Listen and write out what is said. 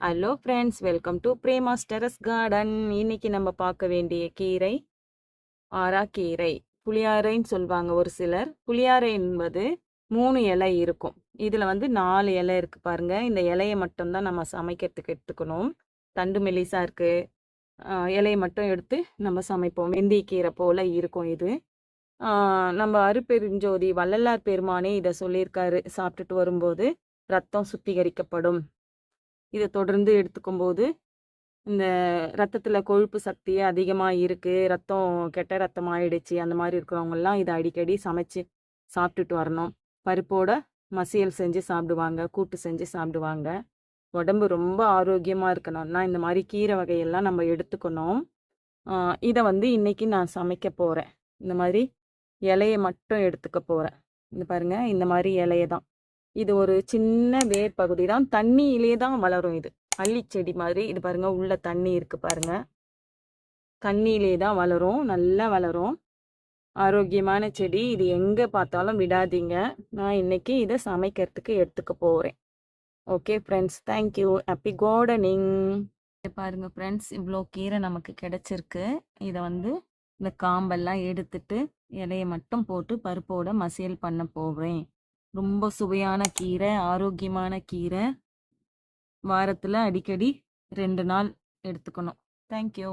Hello friends, welcome to Prema's terrace garden. இன்னைக்கு நம்ம பார்க்க வேண்டிய கீரை ஆராக்கீரை. புளியாரைன்னு சொல்லுவாங்க ஒரு சிலர். புளியாரை என்பது 3 இலை இருக்கும். இதில் வந்து 4 இலை இருக்கு பாருங்க. இந்த இலையை மட்டும்தான் நம்ம சமைக்கிறதுக்கு எடுத்துக்கணும். தண்டு மெலிசா இருக்கு. இலையை மட்டும் எடுத்து நம்ம சமைப்போம். வெந்தயக்கீரை போல இருக்கும் இது. நம்ம அருட்பெருஞ்சோதி வள்ளலார் பெருமானே இதை சொல்லியிருக்காரு. சாப்பிட்டுட்டு வரும்போது ரத்தம் சுத்திகரிக்கப்படும். இதை தொடர்ந்து எடுத்துக்கும்போது இந்த ரத்தத்துல கொழுப்பு சக்தி அதிகமா இருக்கு. ரத்தம் கெட்ட ரத்தம் ஆயிடுச்சு. அந்த மாரி இருக்கிறவங்கலாம் இத அடிக்கடி சமைச்சு சாப்பிட்டுட்டு வரணும். பருப்போட மசியல் செஞ்சு சாப்பிடுவாங்க. கூட்டு செஞ்சு சாப்பிடுவாங்க. உடம்பு ரொம்ப ஆரோக்கியமா இருக்கணும்னா, இந்த மாரி கீரை வகையெல்லாம் நம்ம எடுத்துக்கணும். இத வந்து இன்னைக்கு நான் சமைக்க போறேன். இந்த மாரி இலைய மட்டும் எடுத்துக்க போறேன். இந்த பாருங்க, இந்த மாரி இலைய தான். இது ஒரு சின்ன வேர் பகுதி தான். தண்ணியிலே தான் வளரும் இது. அள்ளி செடி மாதிரி. இது பாருங்க, உள்ள தண்ணி இருக்கு பாருங்க. தண்ணியிலே தான் வளரும். நல்லா வளரும். ஆரோக்கியமான செடி. இது எங்க பார்த்தாலும் விடாதீங்க. நான் இன்னைக்கு இதை சமைக்கிறதுக்கு எடுத்துக்க போறேன். Okay friends, thank you. Happy gardening. பாருங்க ஃப்ரெண்ட்ஸ், இவ்வளோ கீரை நமக்கு கிடைச்சிருக்கு. இதை வந்து இந்த காம்பெல்லாம் எடுத்துட்டு இலையை மட்டும் போட்டு பருப்போட மசியல் பண்ண போகிறேன். ரொம்ப சுவையான கீரை, ஆரோக்கியமான கீரை. வாரத்தில் அடிக்கடி 2 நாள் எடுத்துக்கணும். தேங்க்யூ.